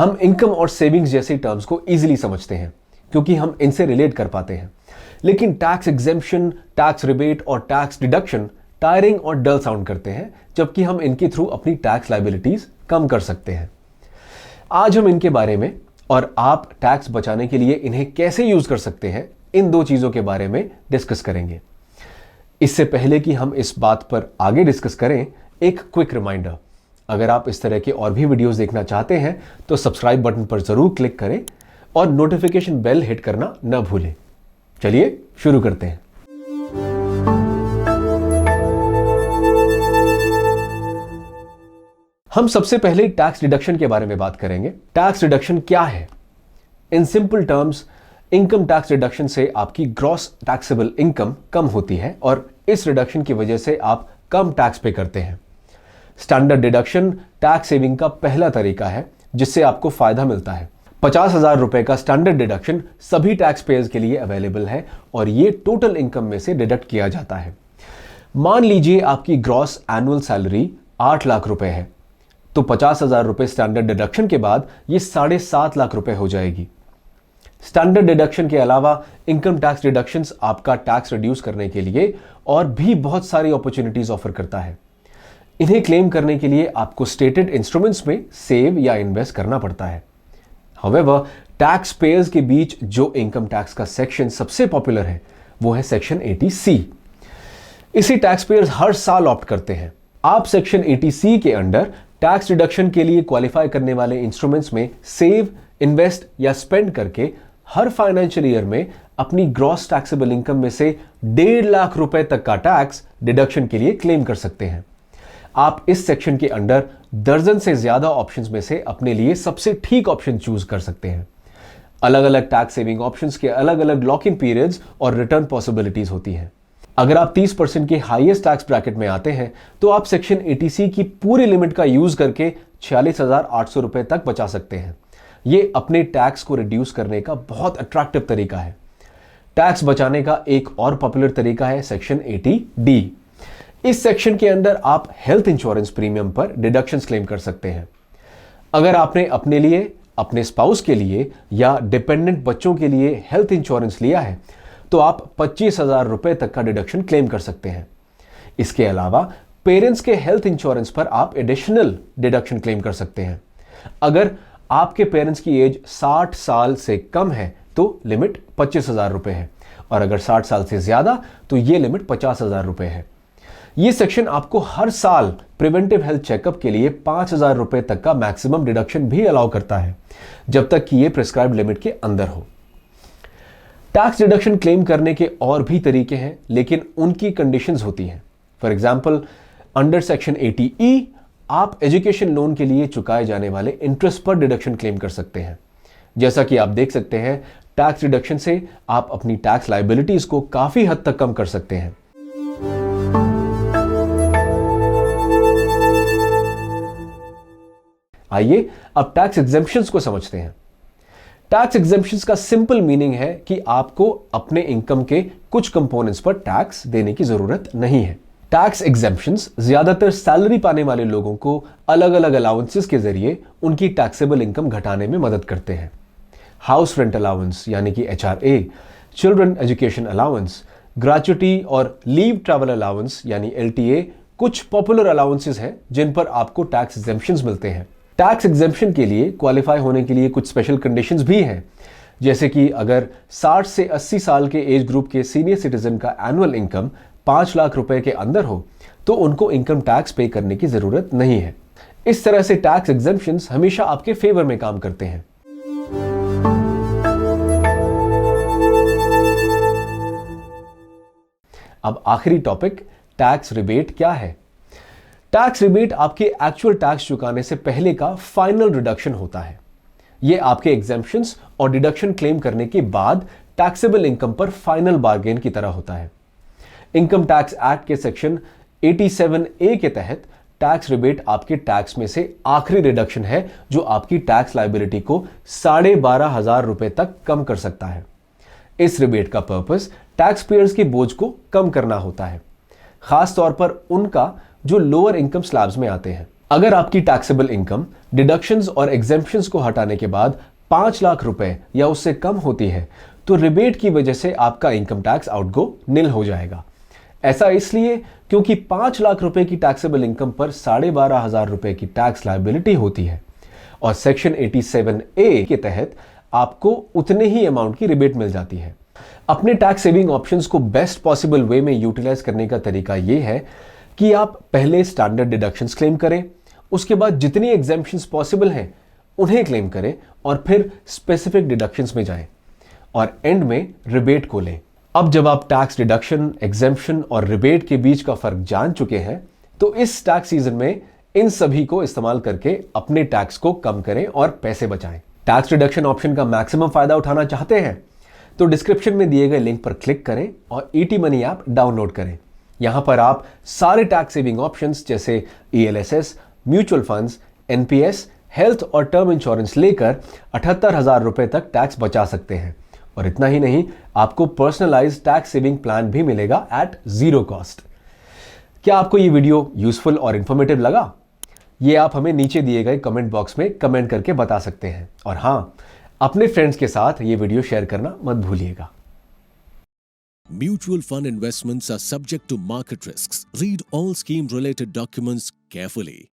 हम इनकम और सेविंग्स जैसे टर्म्स को इजीली समझते हैं क्योंकि हम इनसे रिलेट कर पाते हैं, लेकिन टैक्स एग्जेम्पशन, टैक्स रिबेट और टैक्स डिडक्शन टायरिंग और डल साउंड करते हैं, जबकि हम इनके थ्रू अपनी टैक्स लायबिलिटीज कम कर सकते हैं। आज हम इनके बारे में और आप टैक्स बचाने के लिए इन्हें कैसे यूज कर सकते हैं, इन दो चीजों के बारे में डिस्कस करेंगे। इससे पहले कि हम इस बात पर आगे डिस्कस करें, एक क्विक रिमाइंडर, अगर आप इस तरह के और भी वीडियोस देखना चाहते हैं तो सब्सक्राइब बटन पर जरूर क्लिक करें और नोटिफिकेशन बेल हिट करना न भूलें। चलिए शुरू करते हैं। हम सबसे पहले टैक्स डिडक्शन के बारे में बात करेंगे। टैक्स डिडक्शन क्या है? In simple terms, income tax deduction से आपकी ग्रॉस टैक्सेबल इनकम कम होती है और इस डिडक्शन की वजह से आप कम टैक्स पे करते हैं। स्टैंडर्ड डिडक्शन टैक्स सेविंग का पहला तरीका है जिससे आपको फायदा मिलता है। 50,000 रुपए का स्टैंडर्ड डिडक्शन सभी टैक्स पेयर्स के लिए अवेलेबल है और ये टोटल इनकम में से डिडक्ट किया जाता है। मान लीजिए आपकी ग्रॉस एनुअल सैलरी 8 लाख रुपए है, तो 50,000 रुपए स्टैंडर्ड डिडक्शन के बाद ये 7.5 लाख रुपए हो जाएगी। स्टैंडर्ड डिडक्शन के अलावा इनकम टैक्स डिडक्शंस आपका टैक्स रिड्यूस करने के लिए और भी बहुत सारी अपॉर्चुनिटीज ऑफर करता है। इन्हें क्लेम करने के लिए आपको स्टेटेड इंस्ट्रूमेंट्स में सेव या इन्वेस्ट करना पड़ता है। हाउएवर, टैक्स पेयर्स के बीच जो इनकम टैक्स का सेक्शन सबसे पॉपुलर है वो है सेक्शन 80C। इसी टैक्स पेयर्स हर साल ऑप्ट करते हैं। आप सेक्शन 80C के अंडर टैक्स डिडक्शन के लिए क्वालिफाई करने वाले इंस्ट्रूमेंट्स में सेव, इन्वेस्ट या स्पेंड करके हर फाइनेंशियल ईयर में अपनी ग्रॉस टैक्सेबल इनकम में से 1.5 लाख रुपए तक का टैक्स डिडक्शन के लिए क्लेम कर सकते हैं। आप इस सेक्शन के अंडर दर्जन से ज्यादा ऑप्शंस में से अपने लिए सबसे ठीक ऑप्शन चूज कर सकते हैं। अलग अलग टैक्स सेविंग ऑप्शंस के अलग अलग लॉक इन पीरियड्स और रिटर्न पॉसिबिलिटीज होती हैं। अगर आप 30% के हाईएस्ट टैक्स ब्रैकेट में आते हैं तो आप सेक्शन 80C की पूरी लिमिट का यूज करके 46,800 रुपए तक बचा सकते हैं। यह अपने टैक्स को रिड्यूस करने का बहुत अट्रैक्टिव तरीका है। टैक्स बचाने का एक और पॉपुलर तरीका है सेक्शन 80D। इस सेक्शन के अंदर आप हेल्थ इंश्योरेंस प्रीमियम पर डिडक्शंस क्लेम कर सकते हैं। अगर आपने अपने लिए, अपने स्पाउस के लिए या डिपेंडेंट बच्चों के लिए हेल्थ इंश्योरेंस लिया है तो आप 25,000 रुपए तक का डिडक्शन क्लेम कर सकते हैं। इसके अलावा पेरेंट्स के हेल्थ इंश्योरेंस पर आप एडिशनल डिडक्शन क्लेम कर सकते हैं। अगर आपके पेरेंट्स की एज 60 साल से कम है तो लिमिट 25,000 रुपए है और अगर 60 साल से ज्यादा तो यह लिमिट 50,000 रुपए है। यह सेक्शन आपको हर साल प्रिवेंटिव हेल्थ चेकअप के लिए 5,000 रुपए तक का मैक्सिमम डिडक्शन भी अलाउ करता है, जब तक कि यह प्रिस्क्राइब्ड लिमिट के अंदर हो। टैक्स डिडक्शन क्लेम करने के और भी तरीके हैं, लेकिन उनकी कंडीशंस होती हैं। For example, under section 80E आप एजुकेशन लोन के लिए चुकाए जाने वाले इंटरेस्ट पर डिडक्शन क्लेम कर सकते हैं। जैसा कि आप देख सकते हैं, टैक्स डिडक्शन से आप अपनी टैक्स लायबिलिटीज को काफी हद तक कम कर सकते हैं। आइए अब टैक्स एग्जेम्पशंस को समझते हैं। टैक्स एग्जेम्पशंस का सिंपल मीनिंग है कि आपको अपने इनकम के कुछ कंपोनेंट्स पर टैक्स देने की जरूरत नहीं है। टैक्स एग्जेम्पशंस ज्यादातर सैलरी पाने वाले लोगों को अलग अलग अलाउंसेस के जरिए उनकी टैक्सेबल इनकम घटाने में मदद करते हैं। हाउस रेंट अलाउंस यानी कि HRA, children education allowance, gratuity और लीव ट्रैवल अलाउंस यानी LTA कुछ पॉपुलर अलाउंसेस हैं जिन पर आपको टैक्स एग्जेम्पशंस मिलते हैं। टैक्स एग्जेम्पशन के लिए क्वालिफाई होने के लिए कुछ स्पेशल कंडीशंस भी हैं, जैसे कि अगर 60 से 80 साल के एज ग्रुप के सीनियर सिटीजन का एनुअल इनकम 5 लाख रुपए के अंदर हो तो उनको इनकम टैक्स पे करने की जरूरत नहीं है। इस तरह से टैक्स एग्जेम्पशंस हमेशा आपके फेवर में काम करते हैं। अब आखिरी टॉपिक, टैक्स रिबेट क्या है? टैक्स रिबेट आपके एक्चुअल टैक्स चुकाने से पहले का फाइनल रिडक्शन होता है। यह आपके एग्जेम्पशंस और डिडक्शन क्लेम करने के बाद टैक्सेबल इनकम पर फाइनल बार्गेन की तरह होता है। इनकम टैक्स एक्ट के सेक्शन 87A के तहत टैक्स रिबेट आपके टैक्स में से आखिरी रिडक्शन है जो आपकी टैक्स लायबिलिटी को 12,500 रुपए तक कम कर सकता है। इस रिबेट का पर्पस टैक्स पेयर्स के बोझ को कम करना होता है, खास तौर पर उनका जो लोअर इनकम स्लैब्स में आते हैं। अगर आपकी टैक्सेबल इनकम डिडक्शंस और एग्जेम्पशंस को हटाने के बाद 5 लाख रुपए या उससे कम होती है तो रिबेट की वजह से आपका इनकम टैक्स आउटगो निल हो जाएगा। ऐसा इसलिए क्योंकि 5 लाख रुपए की टैक्सेबल इनकम पर 12,500 रुपए की टैक्स लायबिलिटी होती है और सेक्शन 87A के तहत आपको उतने ही अमाउंट की रिबेट मिल जाती है। अपने टैक्स सेविंग ऑप्शंस को बेस्ट पॉसिबल वे में यूटिलाइज करने का तरीका यह है कि आप पहले स्टैंडर्ड डिडक्शंस क्लेम करें, उसके बाद जितनी एग्जेम्पशंस पॉसिबल हैं उन्हें क्लेम करें और फिर स्पेसिफिक डिडक्शंस में जाएं और एंड में रिबेट को लें। अब जब आप टैक्स डिडक्शन, एग्जेम्पशन और रिबेट के बीच का फर्क जान चुके हैं तो इस टैक्स सीजन में इन सभी को इस्तेमाल करके अपने टैक्स को कम करें और पैसे बचाएं। टैक्स डिडक्शन ऑप्शन का मैक्सिमम फायदा उठाना चाहते हैं तो डिस्क्रिप्शन में दिए गए लिंक पर क्लिक करें और ईटी मनी ऐप डाउनलोड करें। यहां पर आप सारे टैक्स सेविंग ऑप्शंस जैसे ELSS, mutual funds, NPS, health और टर्म इंश्योरेंस लेकर 78,000 रुपए तक टैक्स बचा सकते हैं। और इतना ही नहीं, आपको पर्सनलाइज्ड टैक्स सेविंग प्लान भी मिलेगा एट 0 कॉस्ट। क्या आपको ये वीडियो यूजफुल और इंफॉर्मेटिव लगा? ये आप हमें नीचे दिए गए कमेंट बॉक्स में कमेंट करके बता सकते हैं। और हां, अपने फ्रेंड्स के साथ ये वीडियो शेयर करना मत भूलिएगा। Mutual fund investments are subject to market risks. Read all scheme related documents carefully.